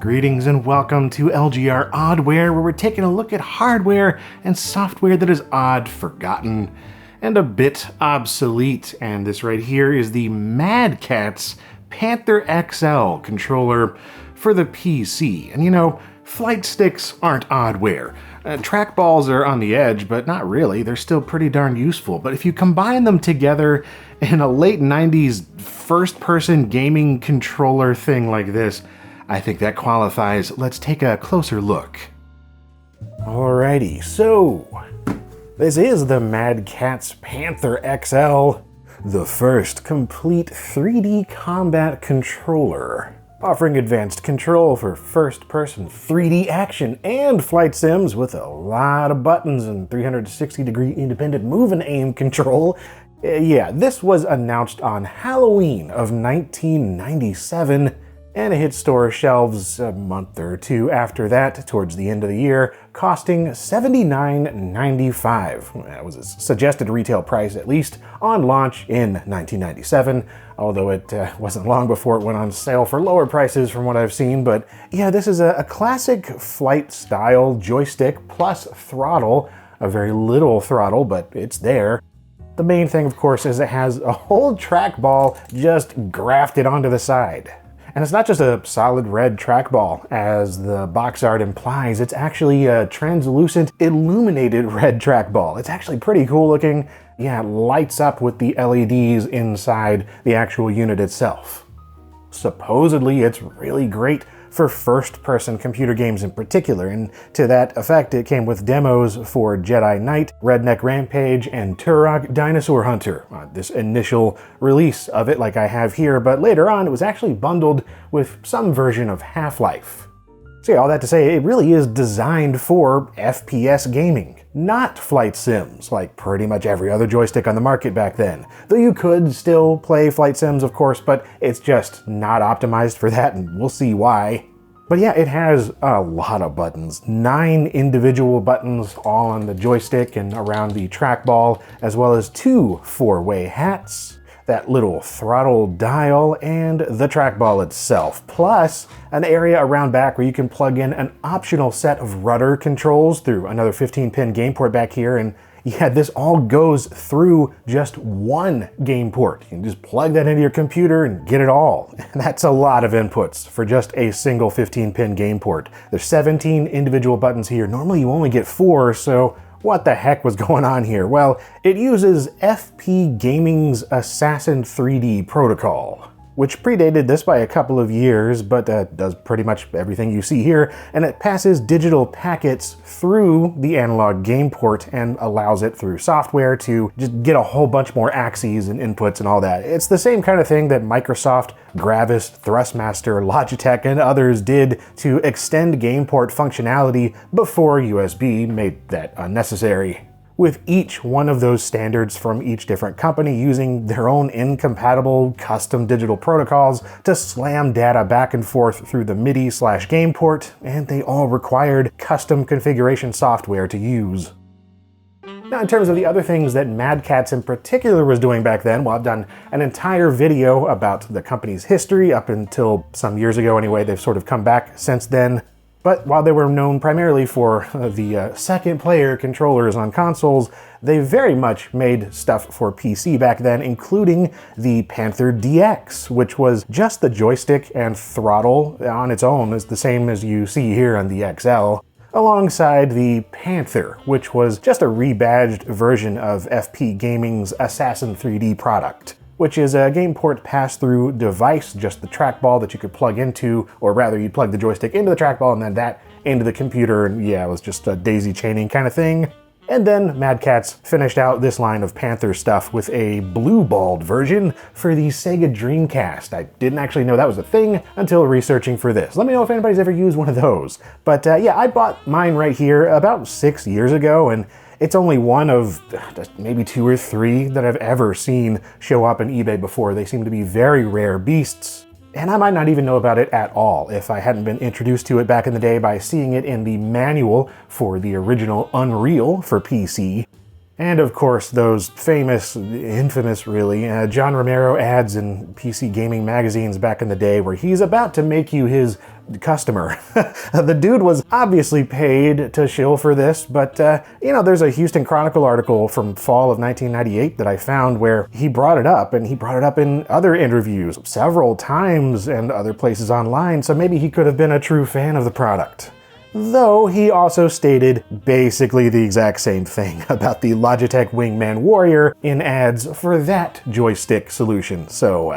Greetings and welcome to LGR Oddware, where we're taking a look at hardware and software that is odd, forgotten, and a bit obsolete. And this right here is the Mad Catz Panther XL controller for the PC. And you know, flight sticks aren't oddware. Trackballs are on the edge, but not really. They're still pretty darn useful. But if you combine them together in a late 90s first-person gaming controller thing like this, I think that qualifies. Let's take a closer look. Alrighty, so this is the Mad Catz Panther XL, the first complete 3D combat controller, offering advanced control for first-person 3D action and flight sims with a lot of buttons and 360-degree independent move and aim control. Yeah, this was announced on Halloween of 1997, and it hit store shelves a month or two after that, towards the end of the year, costing $79.95. That was its suggested retail price, at least, on launch in 1997, although it wasn't long before it went on sale for lower prices from what I've seen. But yeah, this is a classic flight-style joystick plus throttle, a very little throttle, but it's there. The main thing, of course, is it has a whole trackball just grafted onto the side. And it's not just a solid red trackball, as the box art implies. It's actually a translucent, illuminated red trackball. It's actually pretty cool looking. Yeah, it lights up with the LEDs inside the actual unit itself. Supposedly, it's really great for first-person computer games in particular, and to that effect, it came with demos for Jedi Knight, Redneck Rampage, and Turok Dinosaur Hunter. This initial release of it, like I have here, but later on, it was actually bundled with some version of Half-Life. So yeah, all that to say, it really is designed for FPS gaming, not flight sims, like pretty much every other joystick on the market back then. Though you could still play flight sims, of course, but it's just not optimized for that, and we'll see why. But yeah, it has a lot of buttons. 9 individual buttons all on the joystick and around the trackball, as well as 2 4-way hats, that little throttle dial, and the trackball itself, plus an area around back where you can plug in an optional set of rudder controls through another 15-pin game port back here. And yeah, this all goes through just one game port. You can just plug that into your computer and get it all. And that's a lot of inputs for just a single 15-pin game port. There's 17 individual buttons here. Normally you only get 4, so what the heck was going on here? Well, it uses FP Gaming's Assassin 3D protocol, which predated this by a couple of years, but does pretty much everything you see here, and it passes digital packets through the analog game port and allows it through software to just get a whole bunch more axes and inputs and all that. It's the same kind of thing that Microsoft, Gravis, Thrustmaster, Logitech, and others did to extend game port functionality before USB made that unnecessary, with each one of those standards from each different company using their own incompatible custom digital protocols to slam data back and forth through the MIDI/game port, and they all required custom configuration software to use. Now, in terms of the other things that Mad Catz in particular was doing back then, well, I've done an entire video about the company's history up until some years ago anyway. They've sort of come back since then. But while they were known primarily for the second-player controllers on consoles, they very much made stuff for PC back then, including the Panther DX, which was just the joystick and throttle on its own, is the same as you see here on the XL, alongside the Panther, which was just a rebadged version of FP Gaming's Assassin 3D product, which is a game port pass-through device, just the trackball that you could plug into, or rather you'd plug the joystick into the trackball and then that into the computer, and yeah, it was just a daisy chaining kind of thing. And then Mad Catz finished out this line of Panther stuff with a blue-balled version for the Sega Dreamcast. I didn't actually know that was a thing until researching for this. Let me know if anybody's ever used one of those. But yeah, I bought mine right here about 6 years ago, and it's only one of maybe 2 or 3 that I've ever seen show up on eBay before. They seem to be very rare beasts. And I might not even know about it at all if I hadn't been introduced to it back in the day by seeing it in the manual for the original Unreal for PC. And of course, those famous, infamous really, John Romero ads in PC gaming magazines back in the day where he's about to make you his customer. The dude was obviously paid to shill for this, but you know, there's a Houston Chronicle article from fall of 1998 that I found where he brought it up, and he brought it up in other interviews several times and other places online, so maybe he could have been a true fan of the product. Though he also stated basically the exact same thing about the Logitech Wingman Warrior in ads for that joystick solution. So,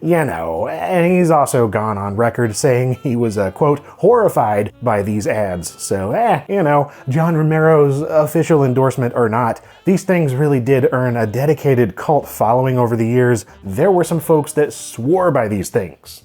you know, and he's also gone on record saying he was, quote, horrified by these ads. So, you know, John Romero's official endorsement or not, these things really did earn a dedicated cult following over the years. There were some folks that swore by these things.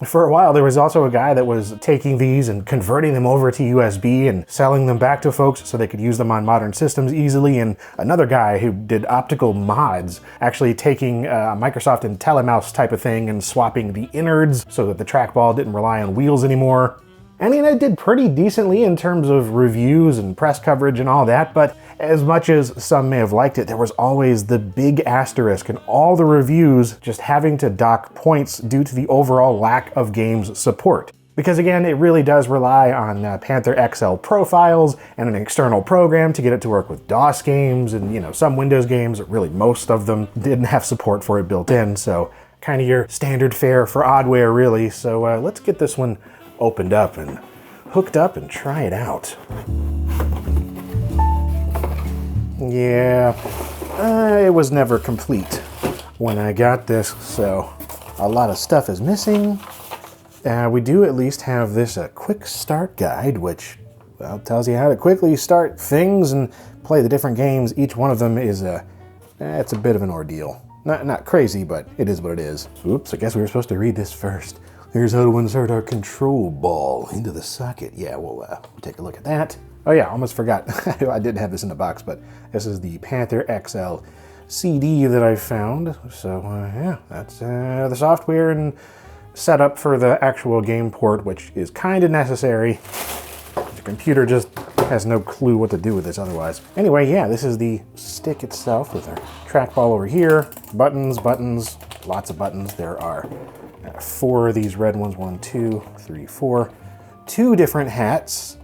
For a while, there was also a guy that was taking these and converting them over to USB and selling them back to folks so they could use them on modern systems easily, and another guy who did optical mods, actually taking a Microsoft IntelliMouse type of thing and swapping the innards so that the trackball didn't rely on wheels anymore. I mean, it did pretty decently in terms of reviews and press coverage and all that, but as much as some may have liked it, there was always the big asterisk in all the reviews just having to dock points due to the overall lack of games support. Because again, it really does rely on Panther XL profiles and an external program to get it to work with DOS games and, you know, some Windows games, really most of them didn't have support for it built in, so kind of your standard fare for oddware really. So let's get this one opened up and hooked up and try it out. Yeah, it was never complete when I got this, so a lot of stuff is missing. We do at least have this quick start guide, which, well, tells you how to quickly start things and play the different games. Each one of them is it's a bit of an ordeal. Not crazy, but it is what it is. Oops, I guess we were supposed to read this first. Here's how to insert our control ball into the socket. Yeah, we'll take a look at that. Oh yeah, almost forgot. I didn't have this in the box, but this is the Panther XL CD that I found. So yeah, that's the software and setup for the actual game port, which is kind of necessary. The computer just has no clue what to do with this otherwise. Anyway, yeah, this is the stick itself with our trackball over here. Buttons, lots of buttons. There are 4 of these red ones, 1, 2, 3, 4. 2 different hats.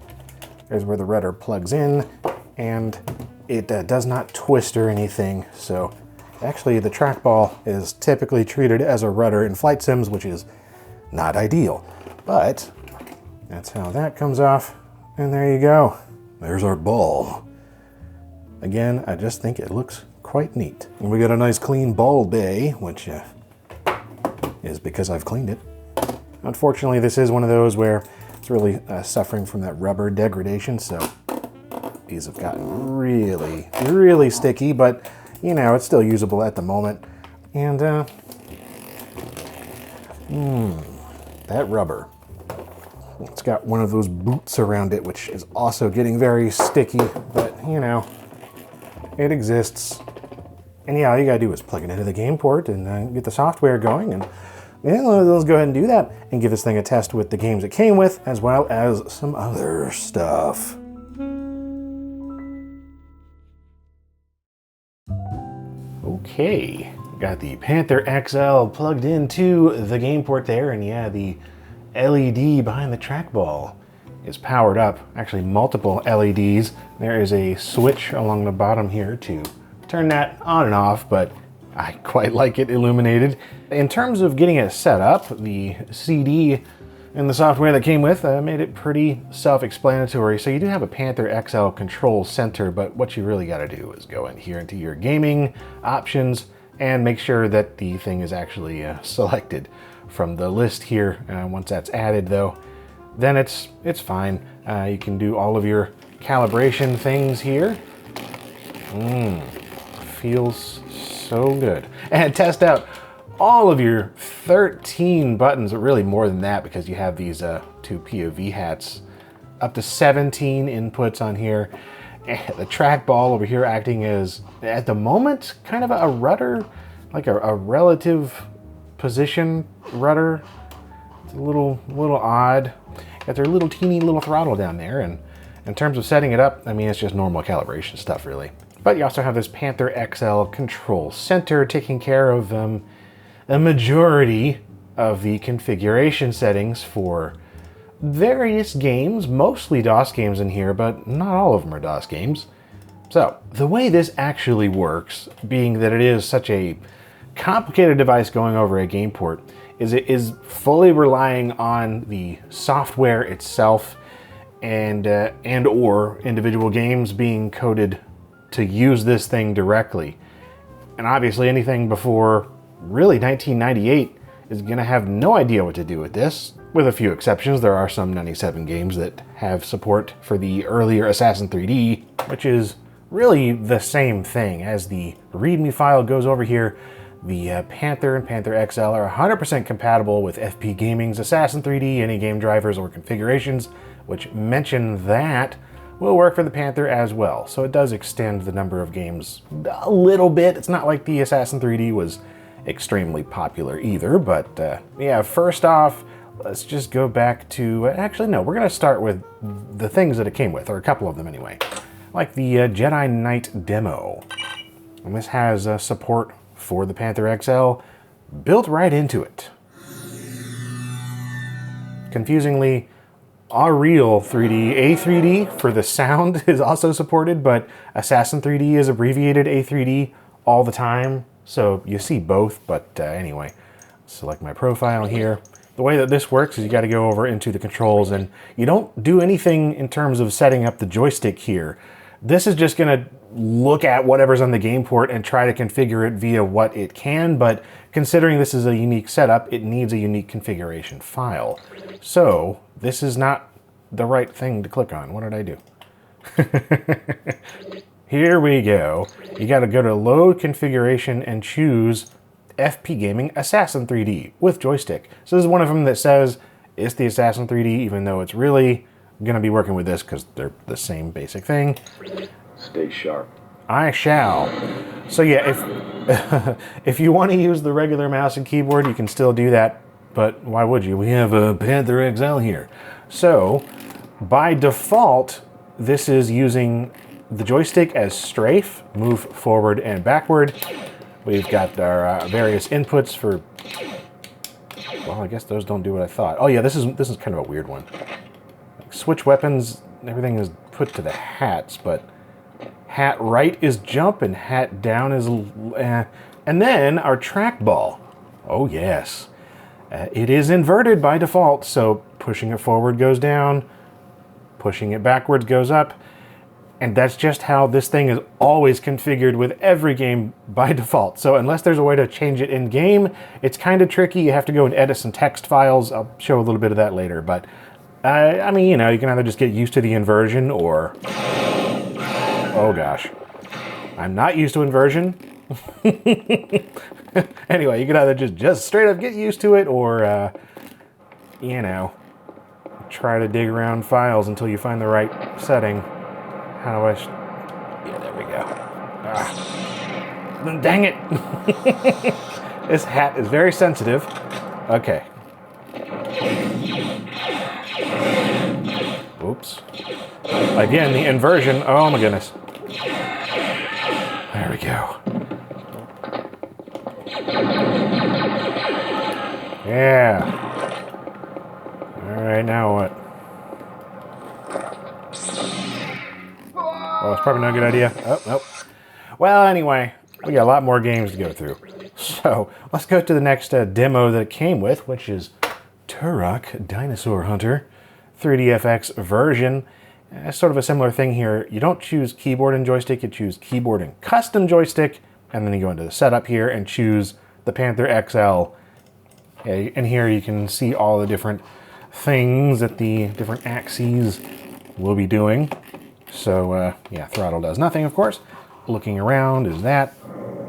There's where the rudder plugs in, and it does not twist or anything. So actually the trackball is typically treated as a rudder in flight sims, which is not ideal. But that's how that comes off. And there you go. There's our ball. Again, I just think it looks quite neat. And we got a nice clean ball bay, which is because I've cleaned it. Unfortunately, this is one of those where it's really suffering from that rubber degradation, so these have gotten really, really sticky, but you know, it's still usable at the moment. And that rubber, it's got one of those boots around it, which is also getting very sticky, but you know, it exists. And yeah, all you gotta do is plug it into the game port and get the software going, and yeah, let's go ahead and do that and give this thing a test with the games it came with, as well as some other stuff. Okay, got the Panther XL plugged into the game port there, and yeah, the LED behind the trackball is powered up. Actually, multiple LEDs. There is a switch along the bottom here to turn that on and off, but I quite like it illuminated. In terms of getting it set up, the CD and the software that came with made it pretty self-explanatory. So you do have a Panther XL control center, but what you really got to do is go in here into your gaming options and make sure that the thing is actually selected from the list here. Once that's added though, then it's fine. You can do all of your calibration things here. Feels so good. And test out all of your 13 buttons, but really more than that because you have these 2 POV hats. Up to 17 inputs on here. And the trackball over here acting as, at the moment, kind of a rudder, like a relative position rudder. It's a little odd. Got their little teeny little throttle down there, and in terms of setting it up, I mean, it's just normal calibration stuff really. But you also have this Panther XL control center taking care of a majority of the configuration settings for various games, mostly DOS games in here, but not all of them are DOS games. So, the way this actually works, being that it is such a complicated device going over a game port, is it is fully relying on the software itself and or individual games being coded to use this thing directly. And obviously anything before really 1998 is going to have no idea what to do with this. With a few exceptions, there are some 97 games that have support for the earlier Assassin 3D, which is really the same thing. As the README file goes over here, the Panther and Panther XL are 100% compatible with FP Gaming's Assassin 3D, any game drivers or configurations, which mention that will work for the Panther as well. So it does extend the number of games a little bit. It's not like the Assassin 3D was extremely popular either, but yeah, first off, let's just go back to, actually no, we're gonna start with the things that it came with, or a couple of them anyway. Like the Jedi Knight demo. And this has support for the Panther XL built right into it. Confusingly, Unreal 3D, A3D for the sound is also supported, but Assassin 3D is abbreviated A3D all the time, so you see both, but anyway. Select my profile here. The way that this works is you got to go over into the controls, and you don't do anything in terms of setting up the joystick here. This is just going to look at whatever's on the game port and try to configure it via what it can, but considering this is a unique setup, it needs a unique configuration file. So this is not the right thing to click on. What did I do? Here we go. You got to go to load configuration and choose FP Gaming Assassin 3D with joystick. So this is one of them that says it's the Assassin 3D, even though it's really going to be working with this because they're the same basic thing. Stay sharp. I shall. So yeah, if you want to use the regular mouse and keyboard, you can still do that, but why would you? We have a Panther XL here. So by default, this is using the joystick as strafe, move forward and backward. We've got our various inputs for, well, I guess those don't do what I thought. Oh yeah, this is kind of a weird one. Like switch weapons, everything is put to the hats, but hat right is jump and hat down is, and then our trackball. Oh yes, it is inverted by default, so pushing it forward goes down, pushing it backwards goes up. And that's just how this thing is always configured with every game by default. So unless there's a way to change it in game, it's kind of tricky. You have to go and edit some text files. I'll show a little bit of that later. But I mean, you know, you can either just get used to the inversion or, oh gosh, I'm not used to inversion. Anyway, you can either just straight up get used to it or, you know, try to dig around files until you find the right setting. How do I... yeah, there we go. Ah. Dang it! This hat is very sensitive. Okay. Oops. Again, the inversion. Oh my goodness. There we go. Yeah. All right, now what? Oh, it's probably not a good idea. Oh, nope. Well, anyway, we got a lot more games to go through. So, let's go to the next demo that it came with, which is Turok Dinosaur Hunter 3DFX version. It's sort of a similar thing here. You don't choose keyboard and joystick, you choose keyboard and custom joystick, and then you go into the setup here and choose the Panther XL. Okay, and here you can see all the different things that the different axes will be doing. So, yeah, throttle does nothing, of course. Looking around is that.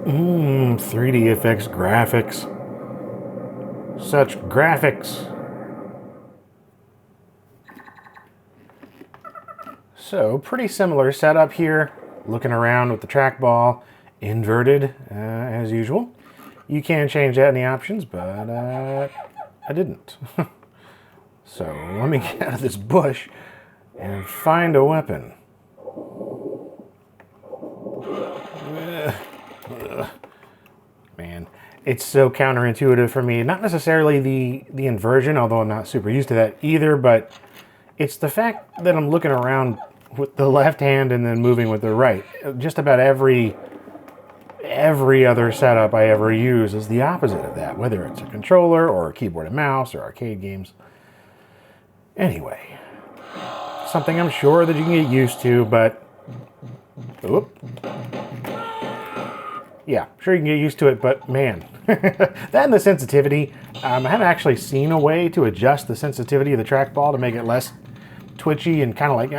3DFX graphics. Such graphics. So, pretty similar setup here. Looking around with the trackball inverted, as usual. You can change that in the options, but I didn't. So, let me get out of this bush and find a weapon. Man, it's so counterintuitive for me. Not necessarily the inversion, although I'm not super used to that either, but it's the fact that I'm looking around with the left hand and then moving with the right. Just about every other setup I ever use is the opposite of that, whether it's a controller or a keyboard and mouse or arcade games. Anyway, something I'm sure that you can get used to, but yeah, sure you can get used to it, but man, that and the sensitivity. I haven't actually seen a way to adjust the sensitivity of the trackball to make it less twitchy and kind of like,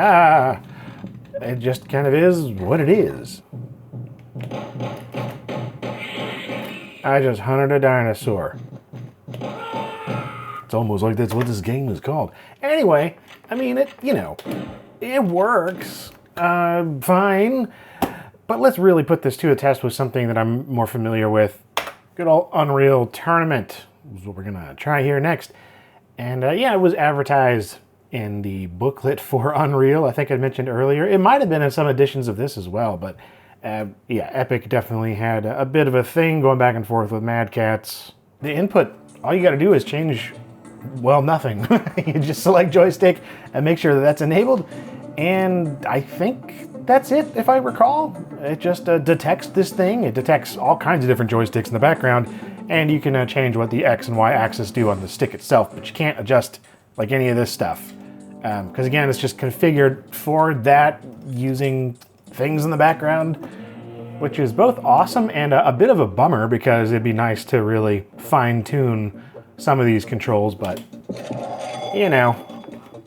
it just kind of is what it is. I just hunted a dinosaur. It's almost like that's what this game is called. Anyway, I mean, it works fine. But let's really put this to a test with something that I'm more familiar with. Good old Unreal Tournament is what we're gonna try here next. And it was advertised in the booklet for Unreal, I think I mentioned earlier. It might have been in some editions of this as well, but Epic definitely had a bit of a thing going back and forth with Mad Catz. The input, all you gotta do is change, well, nothing. You just select joystick and make sure that that's enabled. And I think that's it, if I recall. It just detects this thing. It detects all kinds of different joysticks in the background, and you can change what the X and Y axis do on the stick itself, but you can't adjust like any of this stuff. Because again, it's just configured for that using things in the background, which is both awesome and a bit of a bummer because it'd be nice to really fine-tune some of these controls, but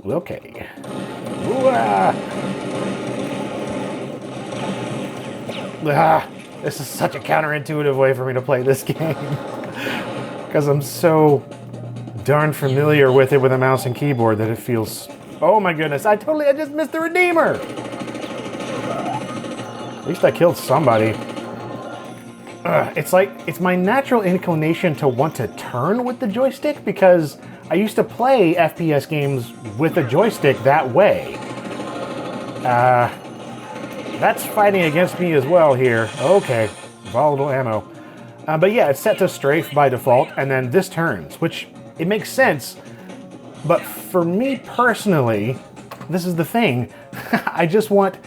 okay. This is such a counterintuitive way for me to play this game because I'm so darn familiar with it with a mouse and keyboard that it feels, oh my goodness, I just missed the Redeemer. At least I killed somebody. It's my natural inclination to want to turn with the joystick because I used to play FPS games with a joystick that way. That's fighting against me as well here. Okay, volatile ammo. But yeah, it's set to strafe by default, and then this turns, which it makes sense. But for me personally, this is the thing. I just want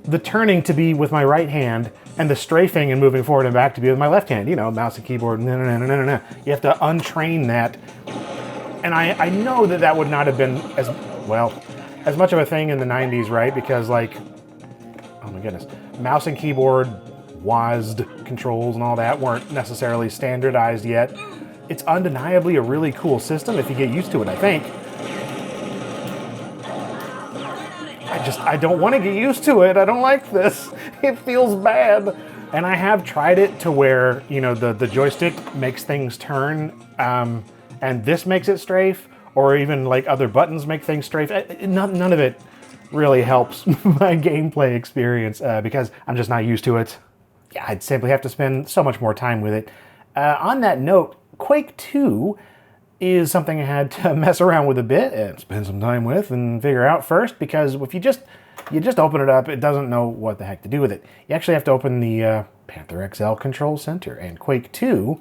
the turning to be with my right hand and the strafing and moving forward and back to be with my left hand. Mouse and keyboard, no. You have to untrain that. And I know that would not have been as much of a thing in the 90s, right? Because oh my goodness, mouse and keyboard, WASD controls and all that weren't necessarily standardized yet. It's undeniably a really cool system if you get used to it, I think. I don't want to get used to it. I don't like this. It feels bad. And I have tried it to where, the joystick makes things turn, and this makes it strafe, or even other buttons make things strafe. None of it really helps my gameplay experience because I'm just not used to it. Yeah, I'd simply have to spend so much more time with it. On that note, Quake 2 is something I had to mess around with a bit and spend some time with and figure out first, because if you just open it up, it doesn't know what the heck to do with it. You actually have to open the Panther XL Control Center, and Quake 2,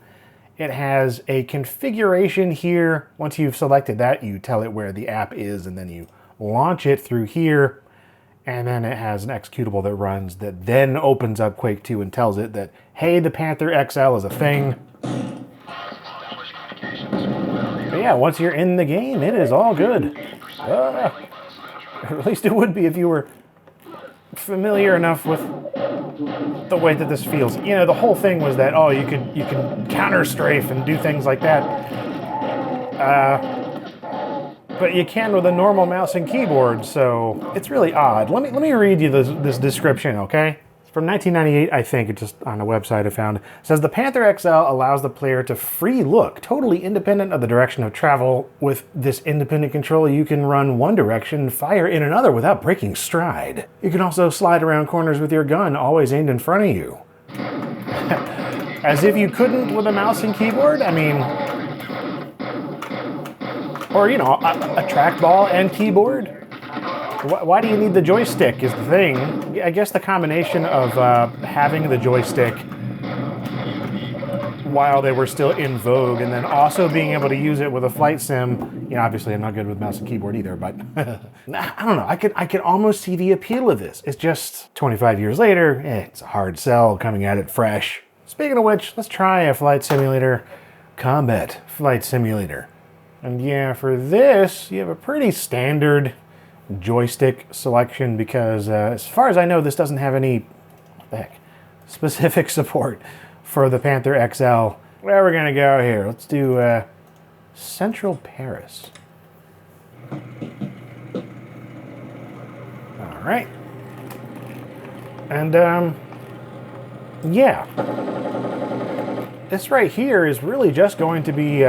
it has a configuration here. Once you've selected that, you tell it where the app is, and then you launch it through here, and then it has an executable that runs that then opens up Quake 2 and tells it that, hey, the Panther XL is a thing. But yeah, once you're in the game, it is all good. At least it would be if you were familiar enough with the way that this feels. The whole thing was that, you can counter strafe and do things like that. But you can with a normal mouse and keyboard, so it's really odd. Let me read you this description, okay? It's from 1998, I think. It's just on a website I found. It says, the Panther XL allows the player to free look, totally independent of the direction of travel. With this independent control, you can run one direction and fire in another without breaking stride. You can also slide around corners with your gun, always aimed in front of you. As if you couldn't with a mouse and keyboard? I mean... Or, a trackball and keyboard? Why do you need the joystick is the thing. I guess the combination of having the joystick while they were still in vogue, and then also being able to use it with a flight sim. You know, obviously I'm not good with mouse and keyboard either, but I don't know. I could almost see the appeal of this. It's just 25 years later, it's a hard sell coming at it fresh. Speaking of which, let's try a flight simulator, Combat Flight Simulator. And yeah, for this, you have a pretty standard joystick selection because as far as I know, this doesn't have any specific support for the Panther XL. Where are we gonna go here? Let's do Central Paris. All right. And yeah, this right here is really just going to be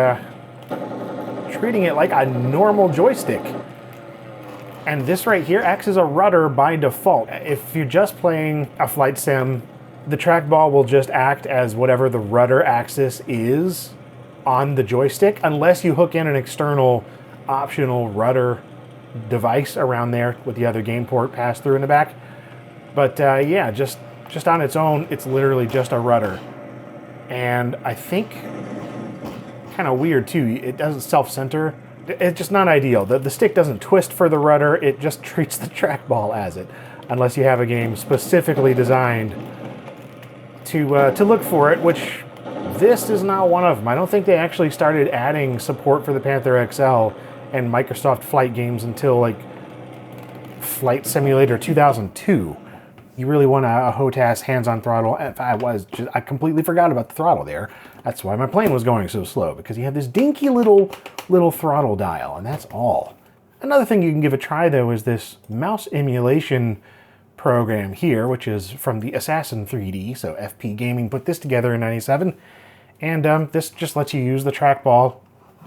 treating it like a normal joystick. And this right here acts as a rudder by default. If you're just playing a flight sim, the trackball will just act as whatever the rudder axis is on the joystick, unless you hook in an external optional rudder device around there with the other game port pass through in the back. But yeah, just on its own, it's literally just a rudder. And I think, kind of weird too, it doesn't self-center. It's just not ideal. The stick doesn't twist for the rudder, it just treats the trackball as it, unless you have a game specifically designed to look for it, which this is not one of them. I don't think they actually started adding support for the Panther XL and Microsoft Flight games until like Flight Simulator 2002. You really want a HOTAS hands-on throttle. If I completely forgot about the throttle there. That's why my plane was going so slow, because you have this dinky little throttle dial, and that's all. Another thing you can give a try though is this mouse emulation program here, which is from the Assassin 3D. So FP Gaming put this together in '97, and this just lets you use the trackball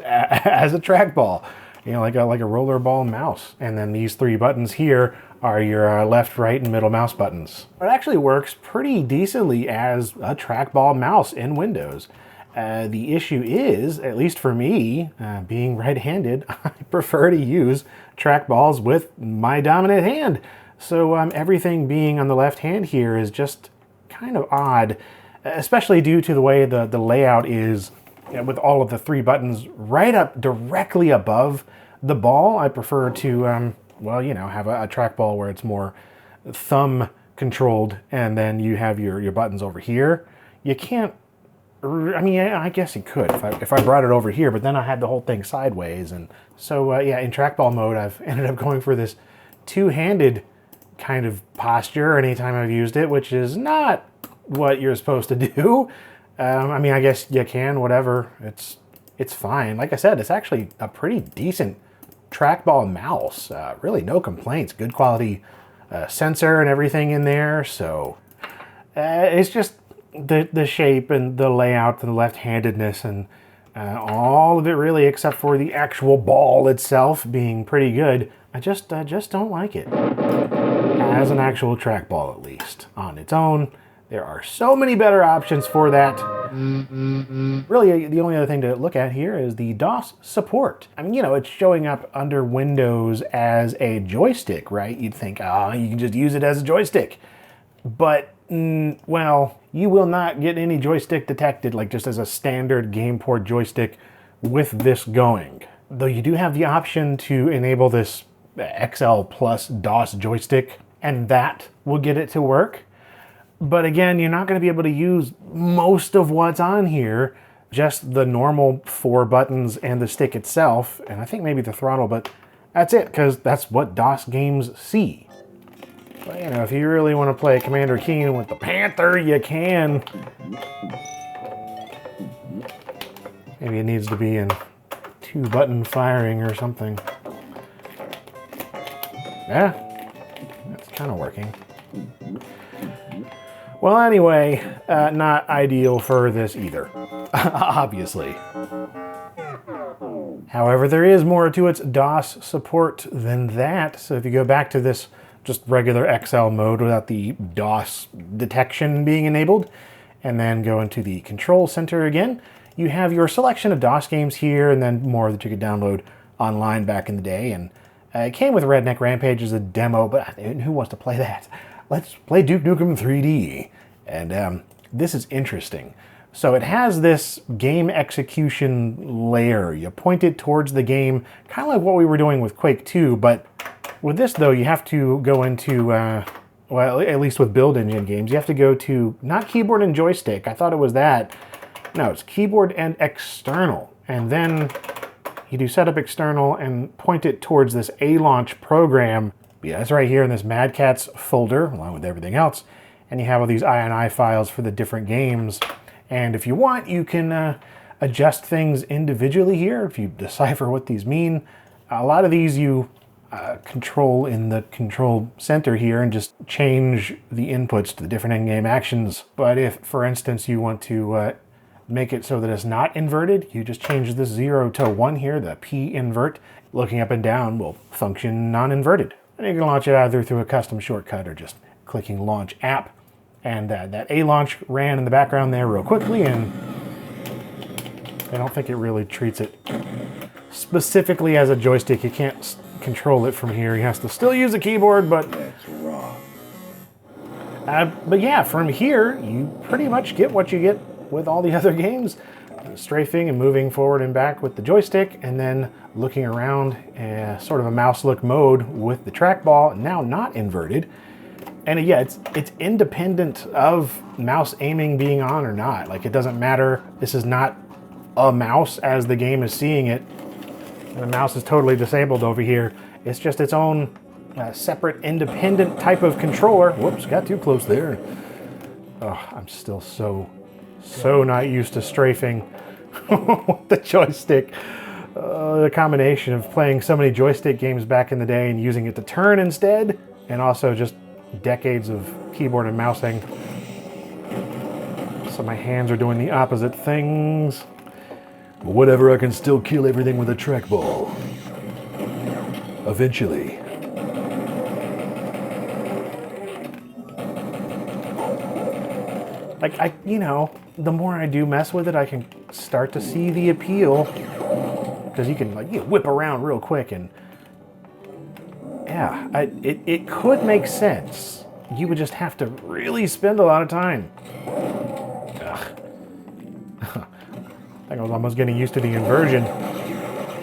as a trackball, you know, like a rollerball mouse. And then these three buttons here are your left, right, and middle mouse buttons. It actually works pretty decently as a trackball mouse in Windows. The issue is, at least for me, being right-handed, I prefer to use trackballs with my dominant hand. So everything being on the left hand here is just kind of odd, especially due to the way the layout is, with all of the three buttons right up directly above the ball. I prefer to, well, you know, have a trackball where it's more thumb controlled, and then you have your buttons over here. You can't, I mean, I guess you could if I brought it over here, but then I had the whole thing sideways. And so, yeah, in trackball mode, I've ended up going for this two-handed kind of posture anytime I've used it, which is not what you're supposed to do. I mean, I guess you can, whatever. It's fine. Like I said, it's actually a pretty decent trackball mouse. Really no complaints. Good quality sensor and everything in there. So it's just the shape and the layout and the left-handedness and all of it really, except for the actual ball itself being pretty good. I just don't like it as an actual trackball, at least on its own. There are so many better options for that. Really, the only other thing to look at here is the DOS support. I mean, you know, it's showing up under Windows as a joystick, right? You'd think, oh, you can just use it as a joystick. But, well, you will not get any joystick detected, like just as a standard game port joystick with this going. Though you do have the option to enable this XL Plus DOS joystick, and that will get it to work. But again, you're not going to be able to use most of what's on here, just the normal 4 buttons and the stick itself, and I think maybe the throttle, but that's it, because that's what DOS games see. But, you know, if you really want to play Commander Keen with the Panther, you can. Maybe it needs to be in 2-button firing or something. Yeah, that's kind of working. Well, anyway, not ideal for this either, obviously. However, there is more to its DOS support than that. So if you go back to this just regular XL mode without the DOS detection being enabled, and then go into the control center again, you have your selection of DOS games here, and then more that you could download online back in the day. And it came with Redneck Rampage as a demo, but who wants to play that? Let's play Duke Nukem 3D. And this is interesting So it has this game execution layer. You point it towards the game, kind of like what we were doing with Quake 2, but with this though, you have to go into, well, at least with build engine games, you have to go to, not keyboard and joystick, I thought it was that. No, it's keyboard and external. And then you do setup external and point it towards this A-Launch program. Yeah, it's right here in this Mad Catz folder, along with everything else. And you have all these INI files for the different games. And if you want, you can adjust things individually here if you decipher what these mean. A lot of these you control in the control center here and just change the inputs to the different in-game actions. But if, for instance, you want to make it so that it's not inverted, you just change the 0 to 1 here, the P invert. Looking up and down will function non-inverted. And you can launch it either through a custom shortcut or just clicking Launch App. And that A-Launch ran in the background there real quickly, and I don't think it really treats it specifically as a joystick. You can't control it from here. You have to still use a keyboard, but... That's wrong. But yeah, from here, you pretty much get what you get with all the other games. Strafing and moving forward and back with the joystick, and then looking around sort of a mouse look mode with the trackball, now not inverted. And yeah, it's independent of mouse aiming being on or not. Like, it doesn't matter. This is not a mouse as the game is seeing it. And the mouse is totally disabled over here. It's just its own separate, independent type of controller. Whoops, got too close there. Oh, I'm still so not used to strafing with the joystick. The combination of playing so many joystick games back in the day and using it to turn instead, and also just decades of keyboard and mousing. So my hands are doing the opposite things. Whatever, I can still kill everything with a trackball. Eventually. Like, the more I do mess with it, I can start to see the appeal. Because you can, whip around real quick and... Yeah, it could make sense. You would just have to really spend a lot of time. Ugh. I think I was almost getting used to the inversion.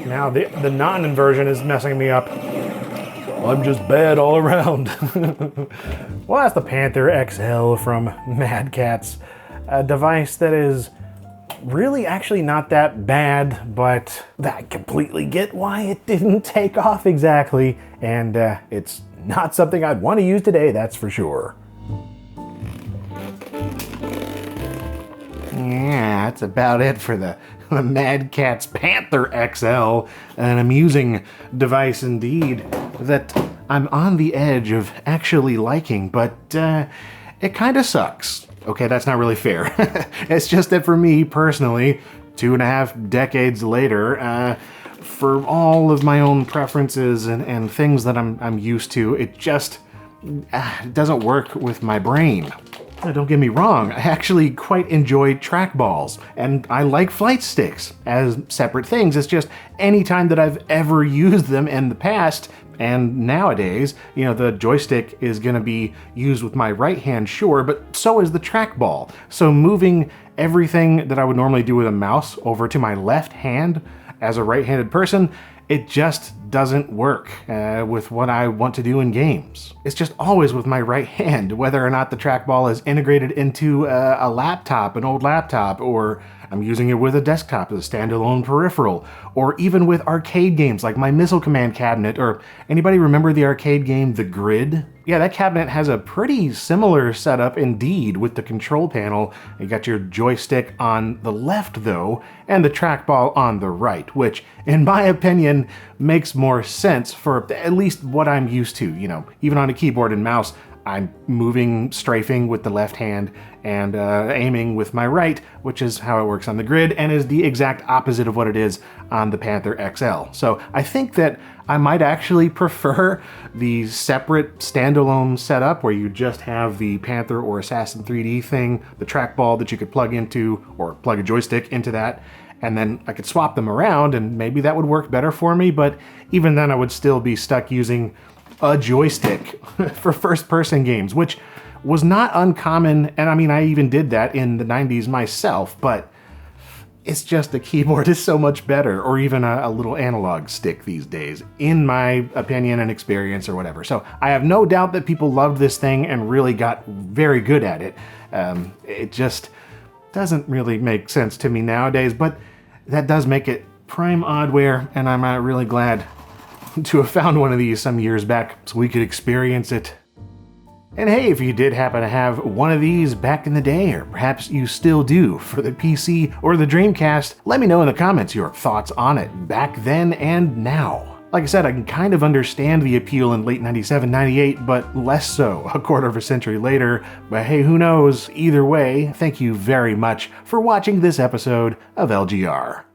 Now the non-inversion is messing me up. I'm just bad all around. Well, that's the Panther XL from Mad Catz. A device that is really actually not that bad, but I completely get why it didn't take off exactly. And it's not something I'd want to use today, that's for sure. Yeah, that's about it for the Mad Catz Panther XL. An amusing device indeed that I'm on the edge of actually liking, but it kind of sucks. Okay, that's not really fair. It's just that for me personally, 2.5 decades later, for all of my own preferences and things that I'm used to, it just doesn't work with my brain. Don't get me wrong, I actually quite enjoy trackballs, and I like flight sticks as separate things. It's just any time that I've ever used them in the past, and nowadays, the joystick is going to be used with my right hand, sure, but so is the trackball. So moving everything that I would normally do with a mouse over to my left hand as a right-handed person, it just doesn't work with what I want to do in games. It's just always with my right hand, whether or not the trackball is integrated into a laptop, an old laptop, or I'm using it with a desktop as a standalone peripheral, or even with arcade games like my Missile Command cabinet, or anybody remember the arcade game The Grid? Yeah, that cabinet has a pretty similar setup indeed with the control panel. You got your joystick on the left though, and the trackball on the right, which in my opinion makes more sense for at least what I'm used to. Even on a keyboard and mouse, I'm moving, strafing with the left hand and aiming with my right, which is how it works on the Grid and is the exact opposite of what it is on the Panther XL. So I think that I might actually prefer the separate standalone setup where you just have the Panther or Assassin 3D thing, the trackball that you could plug into, or plug a joystick into that, and then I could swap them around and maybe that would work better for me, but even then I would still be stuck using a joystick for first-person games, which was not uncommon, and I mean, I even did that in the 90s myself, but it's just the keyboard is so much better, or even a little analog stick these days, in my opinion and experience or whatever. So I have no doubt that people loved this thing and really got very good at it. It just doesn't really make sense to me nowadays, but that does make it prime oddware, and I'm really glad to have found one of these some years back so we could experience it. And hey, if you did happen to have one of these back in the day, or perhaps you still do for the PC or the Dreamcast, let me know in the comments your thoughts on it back then and now. Like I said, I can kind of understand the appeal in late 97, 98, but less so a quarter of a century later. But hey, who knows? Either way, thank you very much for watching this episode of LGR.